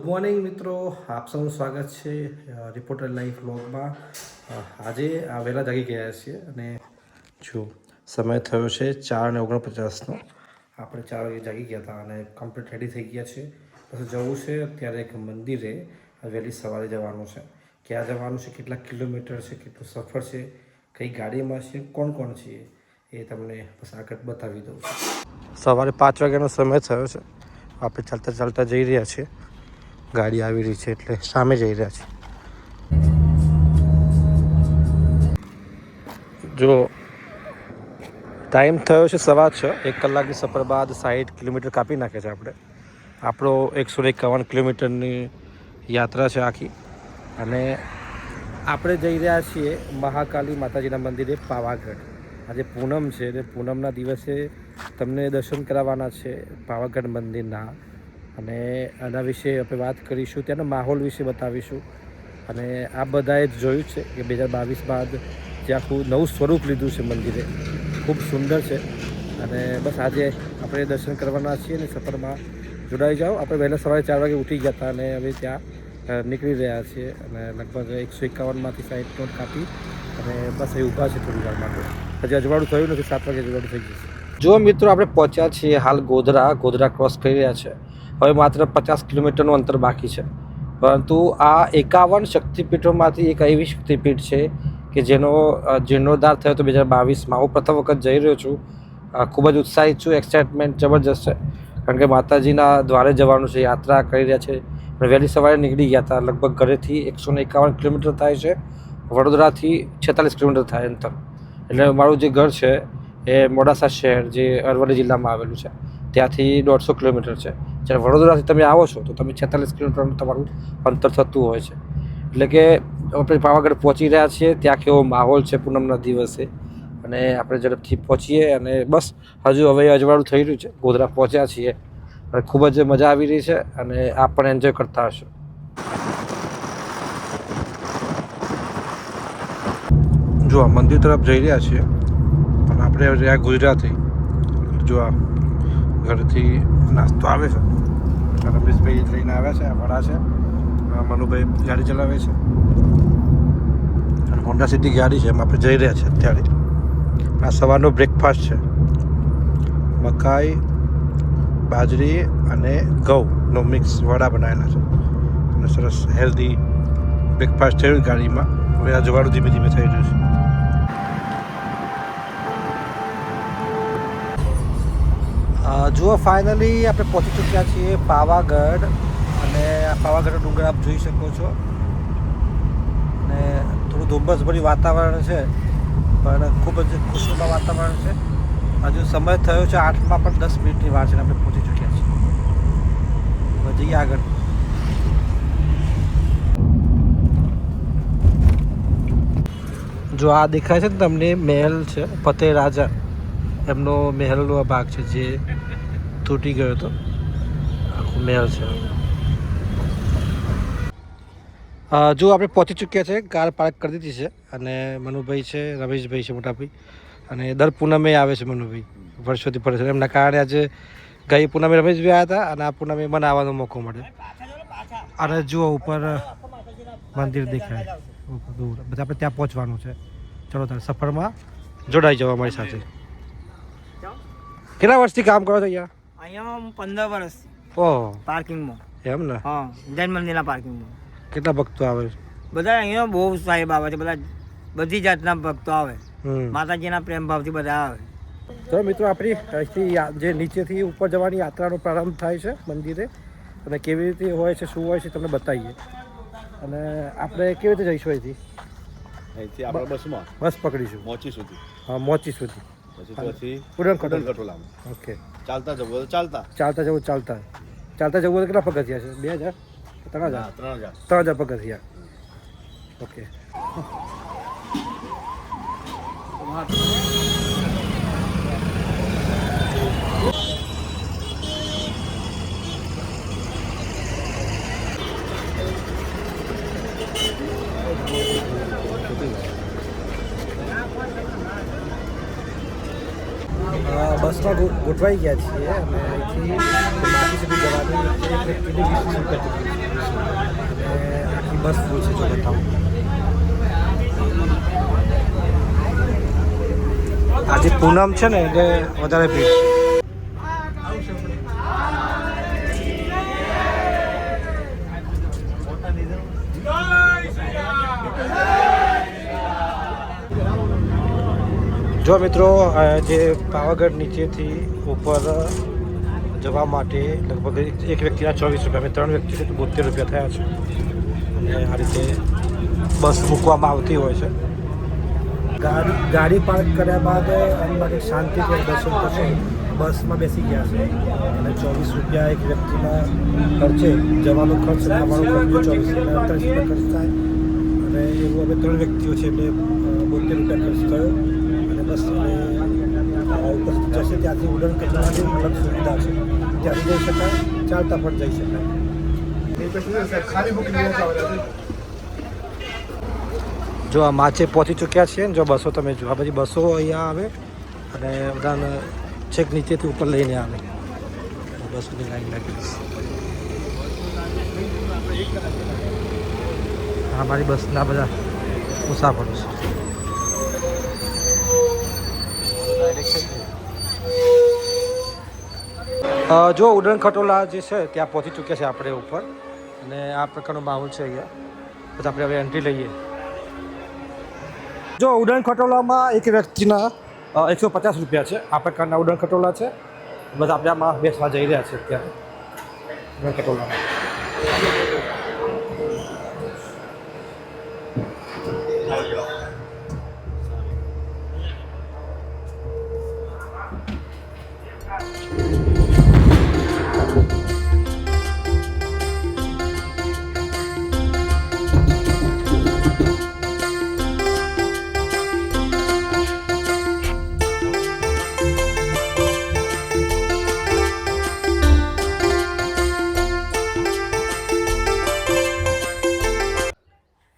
Morning મિત્રો, આપ સૌનું સ્વાગત છે રિપોર્ટર લાઈવ વ્લોગમાં. આજે વહેલા જાગી ગયા છીએ અને જો સમય થયો છે 4:49નો. આપણે 4 વાગે જાગી ગયા હતા અને કમ્પ્લીટ રેડી થઈ ગયા છે. પછી જવું છે અત્યારે એક મંદિરે, વહેલી સવારે જવાનું છે. ક્યાં જવાનું છે, કેટલા કિલોમીટર છે, કેટલું સફર છે, કઈ ગાડીમાં છે, કોણ કોણ છીએ એ તમને બસ આગળ બતાવી દઉં છું. સવારે 5 વાગ્યાનો સમય થયો છે. આપણે ચાલતા ચાલતા જઈ રહ્યા છીએ. ગાડી આવી રહી છે એટલે સામે જઈ રહ્યા છીએ. જો ટાઈમ થયો છે 6:15. 1 કલાકની સફર બાદ 60 કિલોમીટર કાપી નાખે છે. આપણો 151 કિલોમીટરની યાત્રા છે આખી. અને આપણે જઈ રહ્યા છીએ મહાકાલી માતાજીના મંદિરે પાવાગઢ. આજે પૂનમ છે અને પૂનમના દિવસે તમને દર્શન કરાવવાના છે પાવાગઢ મંદિરના. અને આના વિશે આપણે વાત કરીશું, ત્યાંનો માહોલ વિશે બતાવીશું. અને આ બધાએ જ જોયું છે કે 2022 બાદ જે આખું નવું સ્વરૂપ લીધું છે મંદિરે, ખૂબ સુંદર છે. અને બસ આજે આપણે દર્શન કરવાના છીએ અને સફરમાં જોડાઈ જાઓ. આપણે વહેલા સવારે 4 વાગે ઉઠી ગયા હતા અને હવે ત્યાં નીકળી રહ્યા છીએ. અને લગભગ 151માંથી 60 કિલોમીટર કાપી અને બસ એ ઊભા છે થોડી વાર માટે. હજી અજવાળું થયું નથી, 7 વાગે અજવાળું થઈ જશે. જો મિત્રો, આપણે પહોંચ્યા છીએ હાલ ગોધરા ક્રોસ કરી રહ્યા છે. હવે માત્ર 50 કિલોમીટરનું અંતર બાકી છે. પરંતુ આ 51 શક્તિપીઠોમાંથી એક એવી શક્તિપીઠ છે કે જેનો જીર્ણોદ્ધાર થયો હતો 2022માં. હું પ્રથમ વખત જઈ રહ્યો છું. ખૂબ જ ઉત્સાહિત છું, એક્સાઇટમેન્ટ જબરજસ્ત છે. કારણ કે માતાજીના દ્વારે જવાનું છે, યાત્રા કરી રહ્યા છે. વહેલી સવારે નીકળી ગયા હતા. લગભગ ઘરેથી 151 કિલોમીટર થાય છે. વડોદરાથી 46 કિલોમીટર થાય અંતર. એટલે મારું જે ઘર છે એ મોડાસા શહેર, જે અરવલ્લી જિલ્લામાં આવેલું છે, ત્યાંથી 150 કિલોમીટર છે. જ્યારે વડોદરાથી તમે આવો છો તો તમે 46 કિલોમીટરનું તમારું અંતર થતું હોય છે. એટલે કે આપણે પાવાગઢ પહોંચી રહ્યા છીએ. ત્યાં કેવો માહોલ છે પૂનમના દિવસે, અને આપણે ઝડપથી પહોંચીએ. અને બસ હજુ હવે અજવાળું થઈ રહ્યું છે, ગોધરા પહોંચ્યા છીએ. અને ખૂબ જ મજા આવી રહી છે અને આપ પણ એન્જોય કરતા હશો. જો આ મંદિર તરફ જઈ રહ્યા છીએ અને આપણે રહ્યા ગુજરાતી. જો આ ઘરથી નાસ્તો આવે છે. રમેશભાઈ લઈને આવ્યા છે, આ વડા છે. મનુભાઈ ગાડી ચલાવે છે અને હોન્ડા સિટી ગાડી છે, એમાં આપણે જઈ રહ્યા છીએ અત્યારે. આ સવારનો બ્રેકફાસ્ટ છે. મકાઈ, બાજરી અને ઘઉંનો મિક્સ વડા બનાવેલા છે અને સરસ હેલ્ધી બ્રેકફાસ્ટ થયું ગાડીમાં. હવે આ જવાડું ધીમે ધીમે થઈ રહ્યું છે. જુઓ, ફાઇનલી આપણે પહોંચી ચૂક્યા છીએ પાવાગઢ. અને આ પાવાગઢનો ડુંગર આપ જોઈ શકો છો. અને થોડું ધુમ્મસભર્યું વાતાવરણ છે, પણ ખૂબ જ ખુશનુમા વાતાવરણ છે. હજુ સમય થયો છે 8માં પણ 10 મિનિટની વાર છે અને આપણે પહોંચી ચૂક્યા છીએ. જઈએ આગળ. જો આ દેખાય છે ને તમને, મહેલ છે ફતેહ રાજા. એમનો મહેલનો આ ભાગ છે જે તૂટી ગયો હતો. આખું મહેલ છે. જો આપણે પહોંચી ચૂક્યા છે. કાર પાર્ક કરી દીધી છે અને મનુભાઈ છે, રમેશભાઈ છે મોટાભાઈ. અને દર પૂનમે આવે છે મનુભાઈ, વર્ષોથી ફરે છે. એમના કારણે આજે ગઈ પૂનમે રમેશભાઈ આવ્યા હતા અને આ પૂનમે મને આવવાનો મોકો મળ્યો. અને જુઓ ઉપર મંદિર દેખાય દૂર. બધા આપણે ત્યાં પહોંચવાનું છે. ચલો તારે સફરમાં જોડાઈ જવા અમારી સાથે. કેટલા વર્ષથી કામ કરો છો અહીંયા? અહીંયા હું 15 વર્ષ. ઓહ, પાર્કિંગમાં. એમ ને? હા, જૈન મંદિરના પાર્કિંગમાં. કેટલા ભક્તો આવે છે? બધા અહીંયા બહુ સાહેબ આવે છે. બધા બધી જાતના ભક્તો આવે. માતાજીના પ્રેમ ભાવથી બધા આવે. તો મિત્રો, આપણી જે નીચેથી ઉપર જવાની યાત્રાનો પ્રારંભ થાય છે મંદિરે. અને કેવી રીતે હોય છે, શું હોય છે, તમને બતાવીએ. અને આપણે કેવી રીતે જઈશું અહીંથી? આપણે બસ પકડીશું મોચી સુધી. હા, મોચી સુધી. પછી કટોલામાં. ઓકે. ચાલતા જવું ચાલતા જવું ચાલતા જવું. કેટલા પગથિયા છે? 2000? 3000? 3000 પગથિયા. ઓકે. બસમાં ગોઠવાઈ ગયા છીએ અને અહીંથી માટી સુધી જવાની એક વ્યક્તિની 20 રૂપિયા ટિકિટ છે અને આખી બસ ફૂલ છે જો બતાવું. આજે પૂનમ છે ને એટલે વધારે ભીડ છે. જો મિત્રો જે પાવાગઢ નીચેથી ઉપર જવા માટે લગભગ એક વ્યક્તિના 24 રૂપિયા, અમે 3 વ્યક્તિ છે તો 72 રૂપિયા થયા છે. અને આ રીતે બસ મૂકવામાં આવતી હોય છે. ગાડી પાર્ક કર્યા બાદ એમ માટે શાંતિથી દર્શન થશે. બસમાં બેસી ગયા છે અને 24 રૂપિયા એક વ્યક્તિના ખર્ચે જવાનો ખર્ચ ખાવાનો ખર્ચ 24 એટલે 38 રૂપિયા ખર્ચ થાય. અને એવું અમે 3 વ્યક્તિઓ છે એટલે 72 રૂપિયા ખર્ચ થયો. બસ ઉપસ્થિત જશે ત્યાંથી ઉડન કચરાની અલગ સુવિધા છે, ત્યાંથી જઈ શકાય, ચાલતા પણ જઈ શકાય. જો આ માચે પહોંચી ચૂક્યા છીએ ને, જો બસો તમે જો આ બધી બસો અહીંયા આવે અને બધાને છેક નીચેથી ઉપર લઈને આવે. બસોની લાઈન લાગી આ મારી બસના બધા મુસાફરો છે. જો ઉડન ખટોલા જે છે ત્યાં પહોંચી ચૂક્યા છે આપણે ઉપર અને આ પ્રકારનો માહોલ છે અહીંયા. પછી આપણે હવે એન્ટ્રી લઈએ. જો ઉડન ખટોલામાં એક વ્યક્તિના 150 રૂપિયા છે. આ પ્રકારના ઉડન ખટોલા છે. બસ આપણે આમાં બેસવા જઈ રહ્યા છીએ અત્યારે ઉડન ખટોલામાં.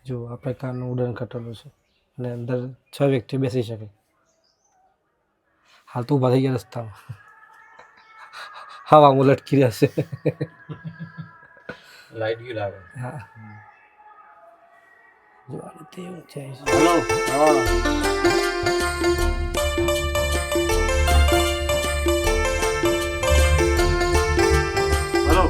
જો આ પ્રકારનું ઉડન ખટોલું છે અને અંદર 6 વ્યક્તિ બેસી શકે. હાલ તો ઊભા થઈ ગયા રસ્તામાં, હવામાં લટકી રહ્યા છે. લાઈટ ગઈ લાગે. હા જો આ રીતે ઊંચાઈ છે. હેલો. હા. હેલો.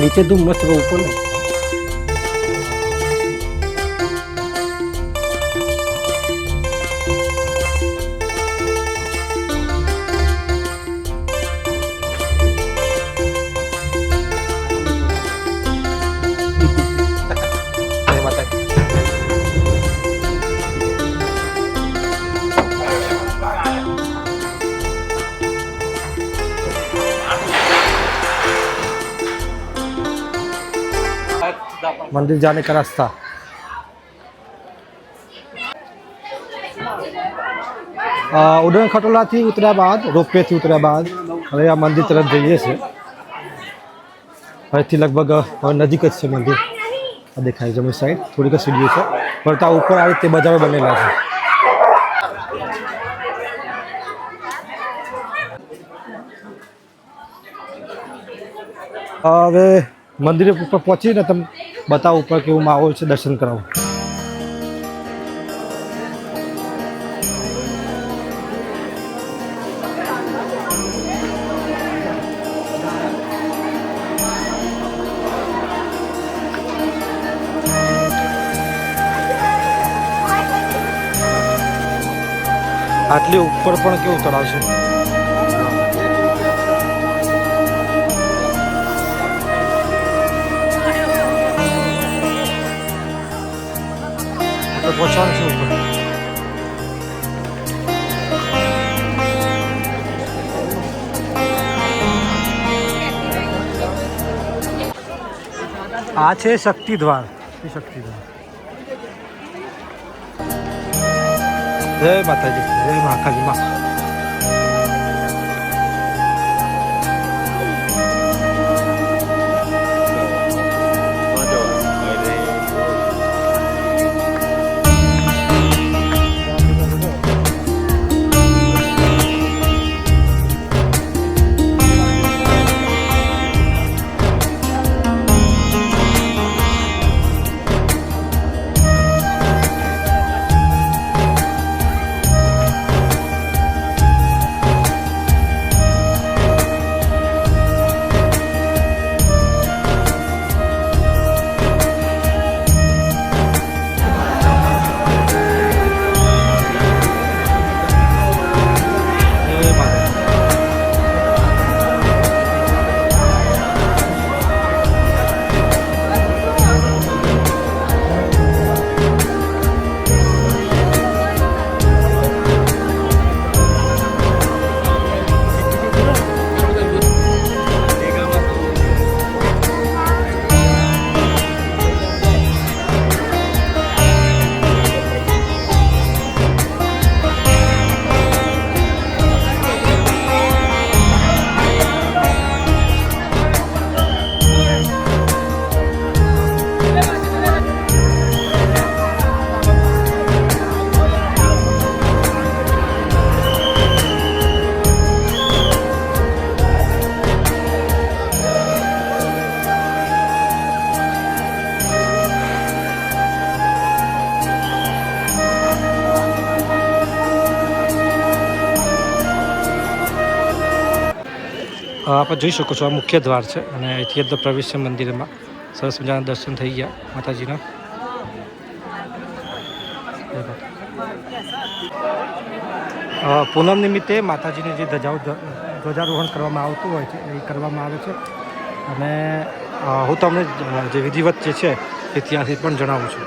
નીચે ધૂમ મસ્ત ઉપર ને मंदिर जाने का रास्ता. ઉડન ખટોલાથી ઉતર્યા બાદ, રોપવેથી ઉતર્યા બાદ હવે આ મંદિર તરફ જઈએ છીએ. અહીંથી લગભગ નજીક જ છે મંદિર. આ દેખાય જમણી સાઈડ થોડીક સીડીઓ છે, પડતા ઉપર આ રીતે બજારો બનેલા છે. હવે મંદિર ઉપર પહોંચીને તમે બતાવો ઉપર કેવું માહોલ છે, દર્શન કરાવો. આટલી ઉપર પણ કેવું તળાવ છે. પહોંચવાનું છે ઉપર. આ છે શક્તિદ્વાર. શક્તિદ્વાર જય માતાજી, જય મહાકાળી માં. આપ જોઈ શકો છો, આ મુખ્ય દ્વાર છે અને અહીંથી અંદર પ્રવેશ છે મંદિરમાં. સરસ મજાના દર્શન થઈ ગયા માતાજીના. પૂનમ નિમિત્તે માતાજીને જે ધ્વજારોહણ કરવામાં આવતું હોય છે એ કરવામાં આવે છે. અને હું તમને જે વિધિવત જે છે એ ત્યાંથી પણ જણાવું છું.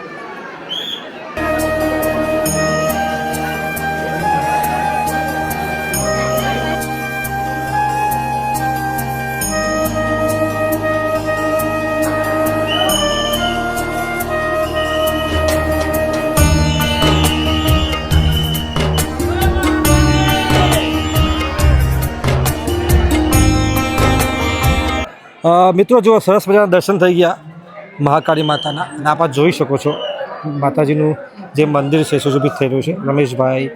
મિત્રો જુઓ, સરસ મજાના દર્શન થઈ ગયા મહાકાળી માતાના. અને આપ જોઈ શકો છો માતાજીનું જે મંદિર છે સુશોભિત થઈ રહ્યું છે. રમેશભાઈ,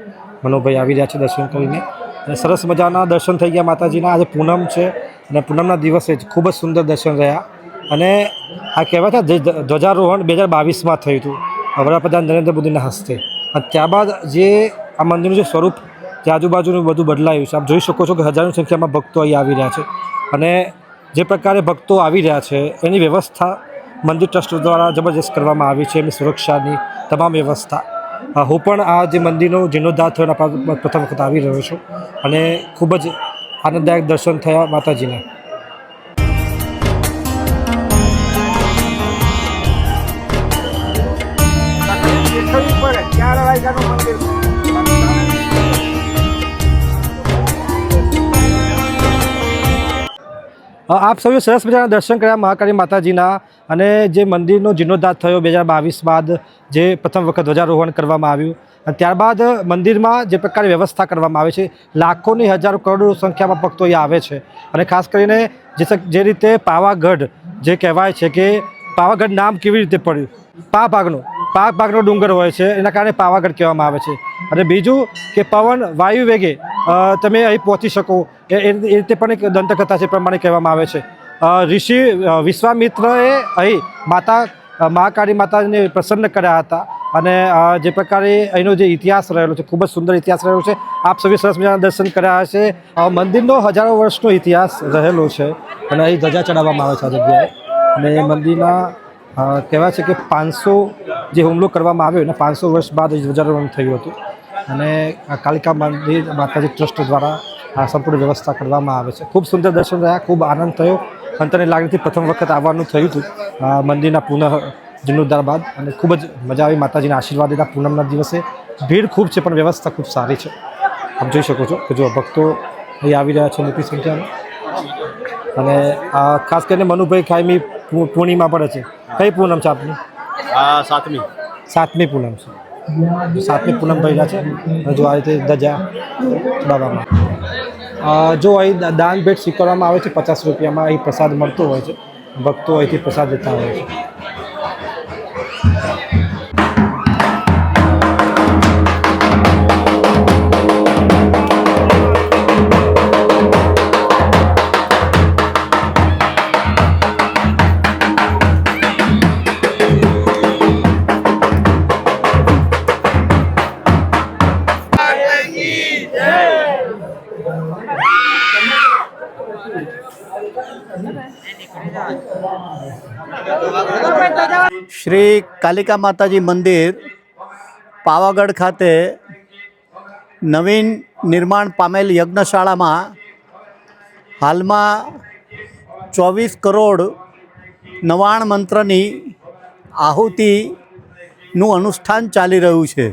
મનોભાઈ આવી રહ્યા છે દર્શન કરીને. અને સરસ મજાના દર્શન થઈ ગયા માતાજીના. આજે પૂનમ છે અને પૂનમના દિવસે જ ખૂબ જ સુંદર દર્શન રહ્યા. અને આ કહેવાય છે ધ્વજારોહણ 2022માં થયું હતું વડાપ્રધાન નરેન્દ્ર મોદીના હસ્તે. અને ત્યારબાદ જે આ મંદિરનું જે સ્વરૂપ, જે આજુબાજુનું બધું બદલાયું છે. આપ જોઈ શકો છો કે હજારોની સંખ્યામાં ભક્તો અહીં આવી રહ્યા છે. અને જે પ્રકારે ભક્તો આવી રહ્યા છે એની વ્યવસ્થા મંદિર ટ્રસ્ટ દ્વારા જબરજસ્ત કરવામાં આવી છે. એની સુરક્ષાની તમામ વ્યવસ્થા. હું પણ આ જે મંદિરનો જીર્ણોદ્ધાર થયો પ્રથમ વખત આવી રહ્યો છું અને ખૂબ જ આનંદદાયક દર્શન થયા માતાજીના. આપ સૌએ સરસ મજાના દર્શન કર્યા મહાકાળી માતાજીના. અને જે મંદિરનો જીર્ણોદ્ધાર થયો 2022 બાદ જે પ્રથમ વખત ધ્વજારોહણ કરવામાં આવ્યું અને ત્યારબાદ મંદિરમાં જે પ્રકારે વ્યવસ્થા કરવામાં આવે છે, લાખોની હજારો કરોડો સંખ્યામાં ભક્તો અહીં આવે છે. અને ખાસ કરીને જે રીતે પાવાગઢ જે કહેવાય છે કે પાવાગઢ નામ કેવી રીતે પડ્યું, પાકભાગનો ડુંગર હોય છે એના કારણે પાવાગઢ કહેવામાં આવે છે. અને બીજું કે પવન વાયુ વેગે તમે અહીં પહોંચી શકો એ રીતે પણ એક દંતકથા છે પ્રમાણે કહેવામાં આવે છે. ઋષિ વિશ્વામિત્રએ અહીં મહાકાળી માતાજીને પ્રસન્ન કર્યા હતા. અને જે પ્રકારે અહીંનો જે ઇતિહાસ રહેલો છે, ખૂબ જ સુંદર ઇતિહાસ રહેલો છે. આપ સૌએ સરસ મજાના દર્શન કર્યા હશે. મંદિરનો હજારો વર્ષનો ઇતિહાસ રહેલો છે અને અહીં ધજા ચડાવવામાં આવે છે આ જગ્યાએ. અને મંદિરના કહેવાય છે કે 500 જે હુમલો કરવામાં આવ્યો એના 500 વર્ષ બાદ ધ્વજારોહણ થયું હતું. અને કાલિકા મંદિર માતાજી ટ્રસ્ટ દ્વારા આ સંપૂર્ણ વ્યવસ્થા કરવામાં આવે છે. ખૂબ સુંદર દર્શન રહ્યા, ખૂબ આનંદ થયો. અંતરની લાગણીથી પ્રથમ વખત આવવાનું થયું હતું મંદિરના પુનઃ જીર્ણોદ્ધાર બાદ. અને ખૂબ જ મજા આવી. માતાજીના આશીર્વાદ લીધા. પૂનમના દિવસે ભીડ ખૂબ છે પણ વ્યવસ્થા ખૂબ સારી છે. આપ જોઈ શકો છો કે જો ભક્તો અહીં આવી રહ્યા છે મોટી સંખ્યામાં. અને ખાસ કરીને મનુભાઈ કાયમી પૂર્ણિમા પડે છે. કઈ પૂનમ છે આપની? 7મી. 7મી પૂનમ છે. સાતમી પૂનમ ભર્યા છે અને જો આ રીતે ધજા ચડાવવામાં જો અહીં દાન ભેટ સ્વીકારવામાં આવે છે 50 રૂપિયામાં અહીં પ્રસાદ મળતો હોય છે ભક્તો અહીંથી પ્રસાદ લેતા હોય છે શ્રી કાલિકા માતાજી મંદિર પાવાગઢ ખાતે નવીન નિર્માણ પામેલ યજ્ઞશાળામાં હાલમાં 24 કરોડ નવાણ મંત્રની આહુતિનું અનુષ્ઠાન ચાલી રહ્યું છે.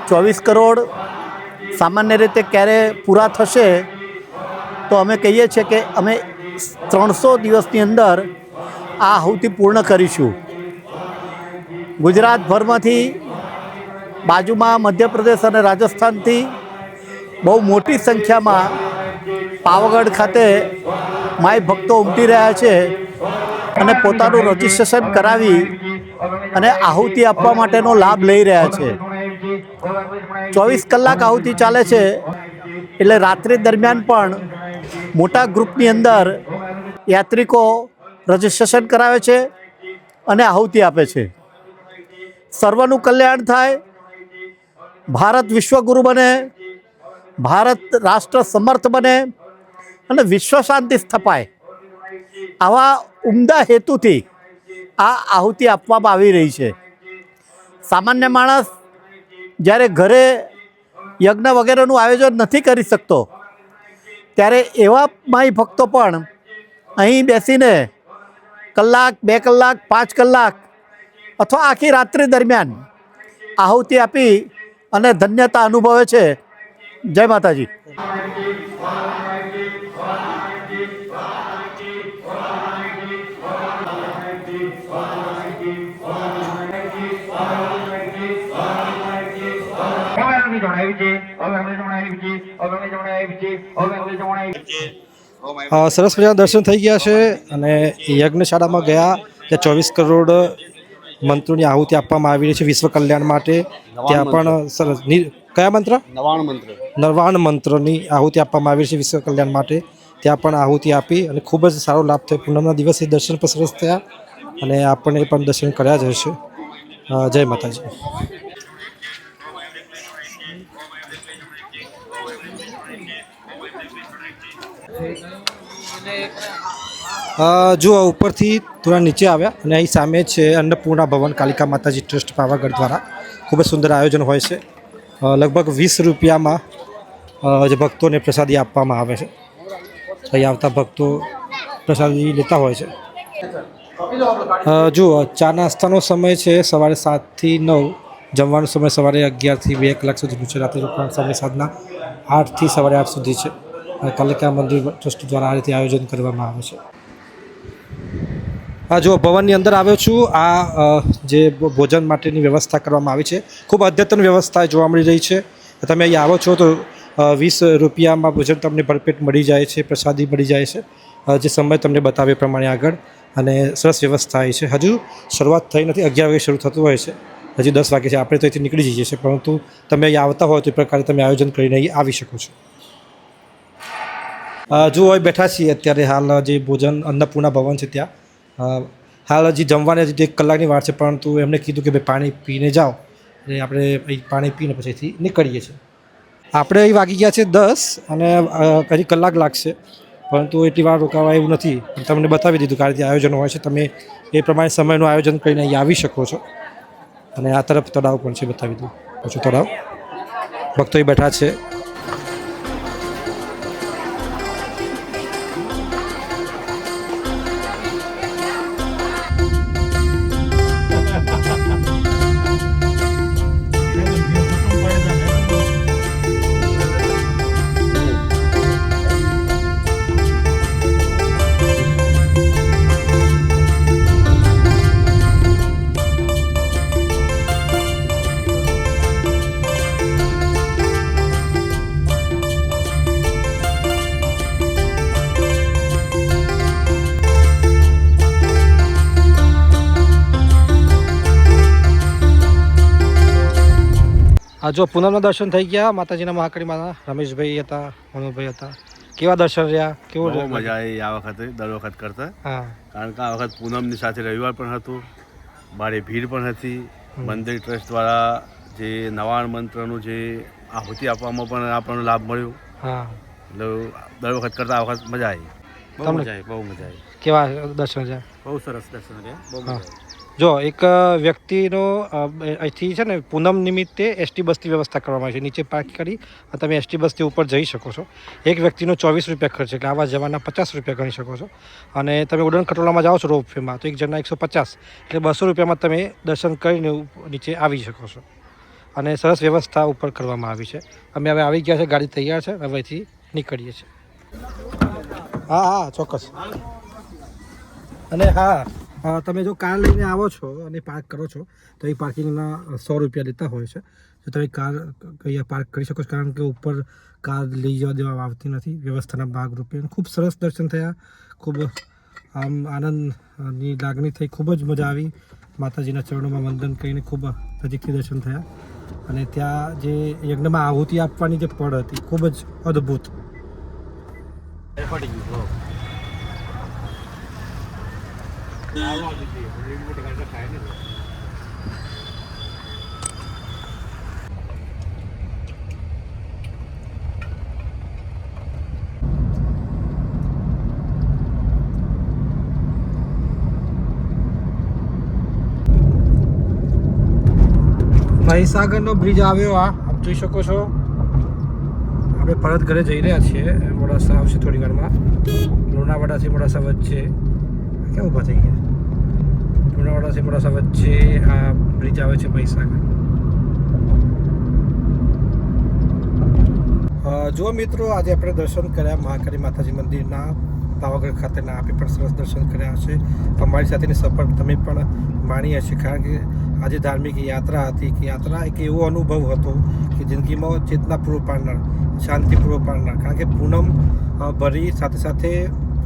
24 કરોડ સામાન્ય રીતે ક્યારે પૂરા થશે તો અમે કહીએ છીએ કે અમે 300 દિવસની અંદર આ આહુતિ પૂર્ણ કરીશું. ગુજરાતભરમાંથી બાજુમાં મધ્યપ્રદેશ અને રાજસ્થાનથી બહુ મોટી સંખ્યામાં પાવાગઢ ખાતે માય ભક્તો ઉમટી રહ્યા છે અને પોતાનું રજિસ્ટ્રેશન કરાવી અને આહુતિ આપવા માટેનો લાભ લઈ રહ્યા છે. 24 કલાક આહુતિ ચાલે છે એટલે રાત્રિ દરમિયાન પણ મોટા ગ્રુપની અંદર યાત્રિકો રજિસ્ટ્રેશન કરાવે છે અને આહુતિ આપે છે. સર્વનું કલ્યાણ થાય, ભારત વિશ્વગુરુ બને, ભારત રાષ્ટ્ર સમર્થ બને અને વિશ્વ શાંતિ સ્થપાય, આવા ઉમદા હેતુથી આ આહુતિ આપવામાં આવી રહી છે. સામાન્ય માણસ જ્યારે ઘરે યજ્ઞ વગેરેનું આયોજન નથી કરી શકતો ત્યારે એવા માઈ ભક્તો પણ અહીં બેસીને કલાક, 2 કલાક, 5 કલાક અથવા આખી રાત્રિ દરમિયાન આહુતિ આપી અને ધન્યતા અનુભવે છે. જય માતાજી. સરસ મજાના દર્શન થઈ ગયા છે અને યજ્ઞશાળામાં ગયા ત્યાં 24 કરોડ મંત્રોની આહુતિ આપવામાં આવી રહી છે વિશ્વ કલ્યાણ માટે. ત્યાં પણ સરસ કયા મંત્ર? નવાણ મંત્રની આહુતિ આપવામાં આવી છે વિશ્વ કલ્યાણ માટે. ત્યાં પણ આહુતિ આપી અને ખૂબ જ સારો લાભ થયો. પૂનમના દિવસે દર્શન પણ સરસ થયા અને આપણને પણ દર્શન કર્યા જ હશે. જય માતાજી. જુઓ ઉપરથી થોડા નીચે આવ્યા અને અહીં સામે છે અન્નપૂર્ણા ભવન કાલિકા માતાજી ટ્રસ્ટ પાવાગઢ દ્વારા ખૂબ જ સુંદર આયોજન હોય છે. લગભગ 20 રૂપિયામાં જે ભક્તોને પ્રસાદી આપવામાં આવે છે. અહીં આવતા ભક્તો પ્રસાદી લેતા હોય છે. જુઓ ચા નાસ્તાનો સમય છે સવારે 7 થી 9, જમવાનો સમય સવારે 11 થી 2 કલાક સુધીનું છે. રાત્રે રોકાણ સમય સાંજના 8 થી સવારે 8 સુધી છે. કાલિકા મંદિર ટ્રસ્ટ દ્વારા આ રીતે આયોજન કરવામાં આવે છે. જો ભવનની અંદર આવ્યો છું. આ જે ભોજન માટેની વ્યવસ્થા કરવામાં આવી છે ખૂબ અદ્યતન વ્યવસ્થા જોવા મળી રહી છે. તમે અહીં આવો છો તો 20 રૂપિયામાં ભોજન તમને ભરપેટ મળી જાય છે, પ્રસાદી મળી જાય છે. જે સમય તમને બતાવ્યો પ્રમાણે આગળ અને સરસ વ્યવસ્થા આવી છે. હજુ શરૂઆત થઈ નથી, 11 વાગે શરૂ થતું હોય છે, હજી 10 વાગે છે. આપણે તો અહીંથી નીકળી જઈએ છીએ, પરંતુ તમે અહીં આવતા હોય તો એ પ્રકારે તમે આયોજન કરીને અહીં આવી શકો છો. જો અહીં બેઠા છીએ અત્યારે હાલ જે ભોજન અન્નપૂર્ણા ભવન છે ત્યાં હાલ હજી જમવાની હજી 1 કલાકની વાર છે, પરંતુ એમણે કીધું કે ભાઈ પાણી પીને જાઓ એટલે આપણે અહીં પાણી પીને પછી અહીંથી નીકળીએ છીએ. આપણે અહીં વાગી ગયા છે 10 અને હજી કલાક લાગશે, પરંતુ એટલી વાર રોકાવા એવું નથી. તમને બતાવી દીધું કે આ રીતે આયોજન હોય છે. તમે એ પ્રમાણે સમયનું આયોજન કરીને અહીં આવી શકો છો. અને આ તરફ તળાવ પણ છે, બતાવી દઉં પાછું તળાવ. ભક્તો અહીં બેઠા છે. હા, જો પૂનમના દર્શન થઈ ગયા માતાજીના મહાકાળી માતા. રમેશભાઈ હતા, મનોભાઈ હતા. કેવા દર્શન રહ્યા? કેવું બહુ મજા આવી આ વખતે દર વખત કરતા. હા, કારણ કે આ વખત પૂનમની સાથે રવિવાર પણ હતું, ભારે ભીડ પણ હતી. મંદિર ટ્રસ્ટ દ્વારા જે નવાણ મંત્રનું જે આહુતિ આપવામાં પણ આપણને લાભ મળ્યો. હા, એટલે દર વખત કરતા આ વખત મજા આવી. બહુ તમને? મજા આવી, બહુ મજા આવી. કેવા દર્શન રહ્યા? બહુ સરસ દર્શન રહ્યા, બહુ મજા આવી. જો એક વ્યક્તિનો અહીંથી છે ને પૂનમ નિમિત્તે એસટી બસની વ્યવસ્થા કરવામાં આવી છે. નીચે પાર્ક કરી અને તમે એસટી બસથી ઉપર જઈ શકો છો. એક વ્યક્તિનો 24 રૂપિયા ખર્ચ, એટલે આવા જવાના 50 રૂપિયા ગણી શકો છો. અને તમે ઉડન ખટોલામાં જાઓ છો રોપવેમાં તો એક જણના 150, એટલે 200 રૂપિયામાં તમે દર્શન કરીને નીચે આવી શકો છો. અને સરસ વ્યવસ્થા ઉપર કરવામાં આવી છે. અમે હવે આવી ગયા છે, ગાડી તૈયાર છે, હવે અહીંથી નીકળીએ છીએ. હા હા, ચોક્કસ. અને હા, તમે જો કાર લઈને આવો છો અને પાર્ક કરો છો તો એ પાર્કિંગના 100 રૂપિયા લેતા હોય છે. તો તમે કાર અહીંયા પાર્ક કરી શકો છો, કારણ કે ઉપર કાર લઈ જવા દેવામાં આવતી નથી વ્યવસ્થાના ભાગરૂપે. ખૂબ સરસ દર્શન થયા, ખૂબ આમ આનંદની લાગણી થઈ, ખૂબ જ મજા આવી. માતાજીના ચરણોમાં વંદન કરીને ખૂબ નજીકથી દર્શન થયા. અને ત્યાં જે યજ્ઞમાં આહુતિ આપવાની જે પળ હતી ખૂબ જ અદ્ભુત. મહીસાગરનો બ્રિજ આવ્યો. આપ જોઈ શકો છો. આપણે પરત ઘરે જઈ રહ્યા છીએ. મોડાસા આવશે થોડી વારમાં. લુણાવાડાથી મોડાસા વચ્ચે ક્યાં ઊભા થઈ ગયા? લુણાવાડાથી મોડાસા વચ્ચે આ બ્રિજ આવે છે મહીસાગર. જો મિત્રો, આજે આપણે દર્શન કર્યા મહાકાળી માતાજી મંદિરના પાવાગઢ ખાતેના. આપણે પણ સરસ દર્શન કર્યા હશે. અમારી સાથેની સફર તમે પણ માણી હશે, કારણ કે આજે ધાર્મિક યાત્રા હતી. કે યાત્રા એક એવો અનુભવ હતો કે જિંદગીમાં ચેતના પૂરો પાડનાર, શાંતિ પૂરો પાડનાર. કારણ કે પૂનમ ભરી સાથે સાથે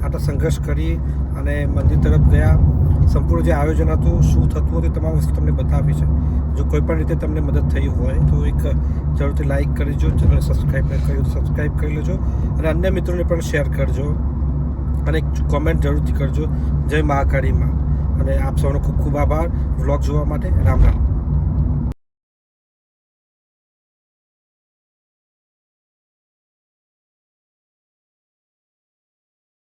આટલા સંઘર્ષ કરી અને મંદિર તરફ ગયા. સંપૂર્ણ જે આયોજન હતું, શું થતું હતું, તમામ વસ્તુ તમને બતાવી છે. જો કોઈ પણ રીતે તમને મદદ થઈ હોય તો એક જરૂરથી લાઈક કરજો. ચેનલ સબસ્ક્રાઈબ ન કર્યું તો સબસ્ક્રાઈબ કરી લેજો અને અન્ય મિત્રોને પણ શેર કરજો અને એક કોમેન્ટ જરૂરથી કરજો. જય મહાકાળીમાં. અને આપ સૌનો ખૂબ ખૂબ આભાર વ્લોગ જોવા માટે. રામ રામ.